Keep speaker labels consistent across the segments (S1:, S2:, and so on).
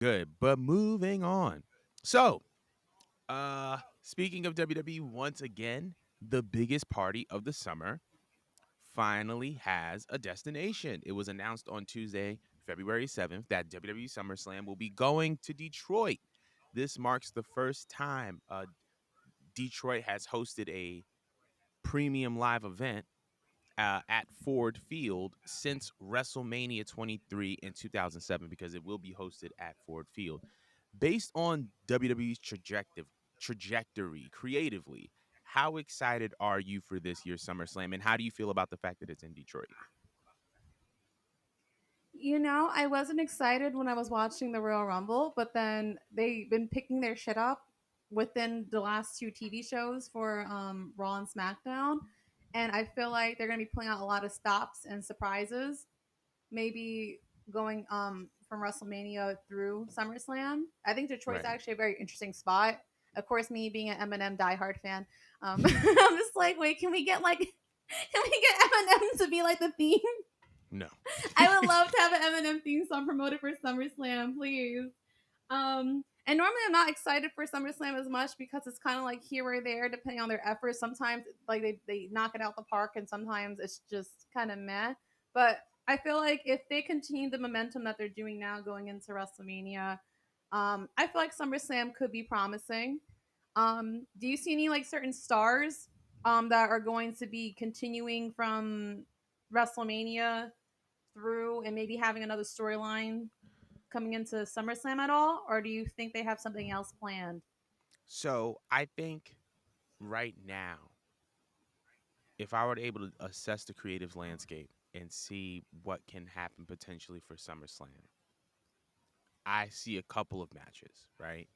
S1: Good. But moving on. So, speaking of WWE, once again, the biggest party of the summer finally has a destination. It was announced on Tuesday, February 7th, that WWE SummerSlam will be going to Detroit. This marks the first time Detroit has hosted a premium live event at Ford Field since WrestleMania 23 in 2007, because it will be hosted at Ford Field. Based on WWE's trajectory creatively, how excited are you for this year's SummerSlam, and how do you feel about the fact that it's in Detroit?
S2: I wasn't excited when I was watching the Royal Rumble, but then they've been picking their shit up within the last two TV shows for Raw and SmackDown. And I feel like they're going to be pulling out a lot of stops and surprises, maybe going from WrestleMania through SummerSlam. I think Detroit's
S1: Right.
S2: actually a very interesting spot. Of course, me being an Eminem diehard fan, I'm just like, wait, can we get can we get Eminem to be like the theme?
S1: No.
S2: I would love to have an Eminem theme song promoted for SummerSlam, please. And normally I'm not excited for SummerSlam as much because it's kind of like here or there, depending on their efforts. Sometimes like they knock it out the park, and sometimes it's just kind of meh. But I feel like if they continue the momentum that they're doing now going into WrestleMania, I feel like SummerSlam could be promising. Do you see any like certain stars that are going to be continuing from WrestleMania through and maybe having another storyline coming into SummerSlam at all, or do you think they have something else planned?
S1: So I think right now, if I were to able to assess the creative landscape and see what can happen potentially for SummerSlam, I see a couple of matches, right?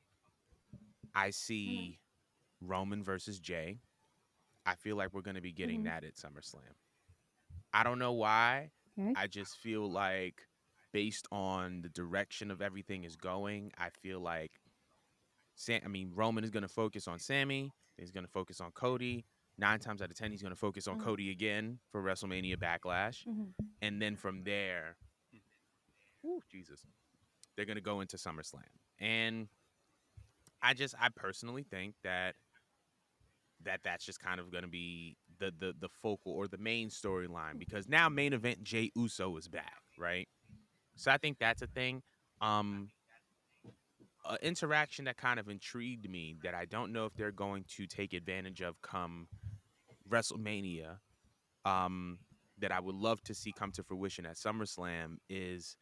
S1: I
S2: Mm-hmm.
S1: see Roman versus Jay. I feel like we're going to be getting
S2: Mm-hmm.
S1: that at SummerSlam. I don't know why.
S2: Okay.
S1: I just feel like, based on the direction of everything is going, I feel like Roman is going to focus on Sammy. He's going to focus on Cody. 9 times out of 10, he's going to focus on
S2: Mm-hmm.
S1: Cody again for WrestleMania Backlash.
S2: Mm-hmm.
S1: And then from there, ooh, Jesus, they're going to go into SummerSlam. And I personally think that's just kind of going to be the focal or the main storyline, because now main event Jay Uso is back, right? So I think that's a thing. Um, Interaction that kind of intrigued me that I don't know if they're going to take advantage of come WrestleMania. Um, that I would love to see come to fruition at SummerSlam is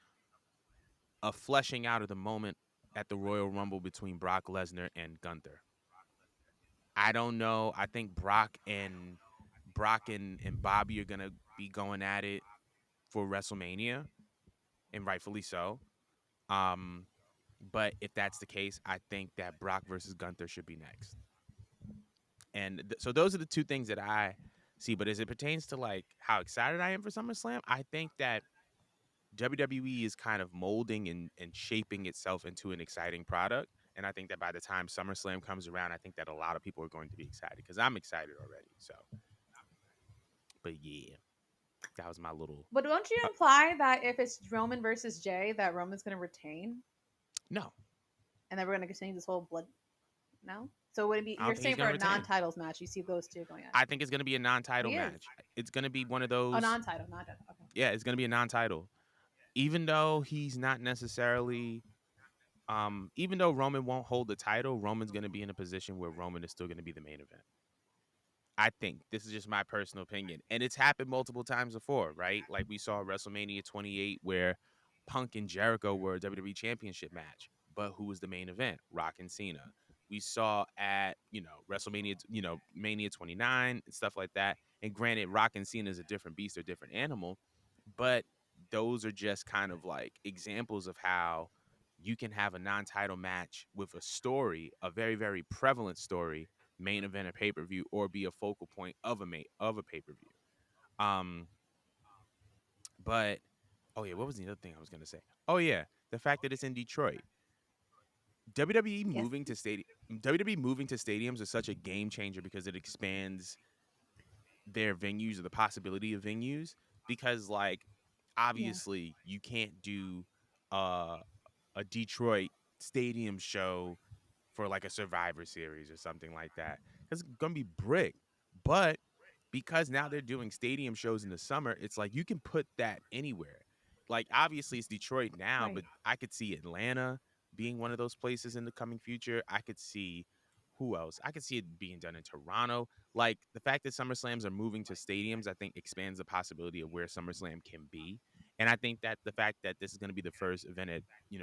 S1: a fleshing out of the moment at the Royal Rumble between Brock Lesnar and Gunther. I don't know. I think Brock and Bobby are gonna be going at it for WrestleMania, and rightfully so. Um, but if that's the case, I think that Brock versus Gunther should be next. And so those are the two things that I see. But as it pertains to like how excited I am for SummerSlam, I think that WWE is kind of molding and shaping itself into an exciting product. And I think that by the time SummerSlam comes around, I think that a lot of people are going to be excited, because I'm excited already. So, but yeah, that was my little.
S2: But don't you
S1: Uh,
S2: imply that if it's Roman versus Jay, that Roman's going to retain,
S1: no,
S2: and then we're going to continue this whole blood? No. So would it be?
S1: I don't
S2: You're
S1: think he's
S2: saying for
S1: going to
S2: a
S1: retain.
S2: non-titles match, you see those two going at it?
S1: I think it's going to be a non-title
S2: He is.
S1: match. It's going to be one of
S2: Oh,
S1: those.
S2: non-title, non-title. Okay.
S1: Yeah, it's going to be a non-title. Even though he's not necessarily even though Roman won't hold the title, Roman's going to be in a position where Roman is still going to be the main event. I think this is just my personal opinion. And it's happened multiple times before, right? Like we saw WrestleMania 28 where Punk and Jericho were a WWE championship match, but who was the main event? Rock and Cena. We saw at, WrestleMania, Mania 29 and stuff like that. And granted, Rock and Cena is a different beast or different animal, but those are just kind of like examples of how you can have a non-title match with a story, a very, very prevalent story, main event a pay-per-view, or be a focal point of a pay-per-view. Um, but oh yeah, what was the other thing I was gonna say? Oh yeah, the fact that it's in Detroit. WWE
S2: Yes.
S1: moving to stadium WWE moving to stadiums is such a game changer, because it expands their venues, or the possibility of venues, because like
S2: Yeah.
S1: obviously you can't do uh a Detroit stadium show for like a Survivor Series or something like that. It's gonna be brick. But because now they're doing stadium shows in the summer, it's like you can put that anywhere. Like obviously it's Detroit now,
S2: Right.
S1: but I could see Atlanta being one of those places in the coming future. I could see who else? I could see it being done in Toronto. Like the fact that SummerSlams are moving to stadiums, I think expands the possibility of where SummerSlam can be. And I think that the fact that this is going to be the first event at,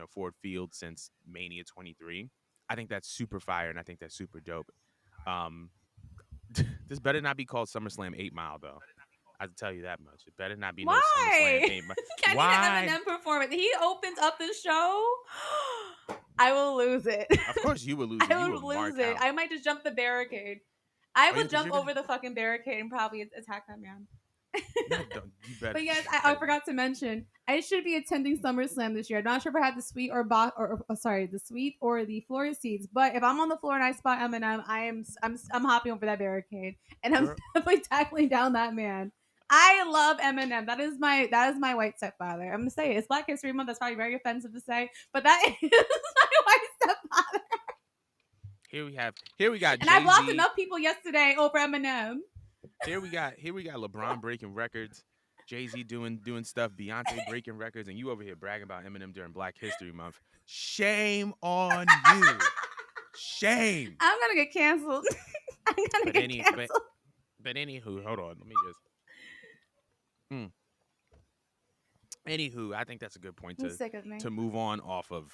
S1: Ford Field since Mania 23, I think that's super fire and I think that's super dope. Um this better not be called SummerSlam 8 Mile though. I can tell you that much. It better not be no SummerSlam
S2: Why?
S1: 8 Mile.
S2: I need
S1: Why?
S2: an Eminem performance. He opens up the show. I will lose it.
S1: Of course you would lose it.
S2: I
S1: You
S2: would
S1: would
S2: lose
S1: mark
S2: it.
S1: out.
S2: I might just jump the barricade. I
S1: Oh yeah,
S2: would
S1: because
S2: jump
S1: you're gonna
S2: over the fucking barricade and probably attack that man.
S1: not don't you better
S2: But yes,
S1: you
S2: I
S1: better not.
S2: forgot to mention I should be attending SummerSlam this year. I'm not sure if I had the suite or box or sorry, the suite or the floor seats. But if I'm on the floor and I spot Eminem, I'm hopping over that barricade and I'm
S1: Girl,
S2: definitely tackling down that man. I love Eminem. That is my white stepfather. I'm gonna say it. It's Black History Month. That's probably very offensive to say, but that is my white stepfather.
S1: here we got
S2: And I blocked
S1: Jay-Z.
S2: enough people yesterday over Eminem.
S1: Here we got LeBron breaking records, Jay-Z doing stuff, Beyonce breaking records, and you over here bragging about Eminem during Black History Month. Shame on you. Shame.
S2: I'm gonna get canceled. I'm gonna
S1: But
S2: get
S1: any but
S2: canceled.
S1: but anywho, hold on. Let me just hmm. Anywho, I think that's a good point
S2: He's
S1: to
S2: sick of me.
S1: to move on off of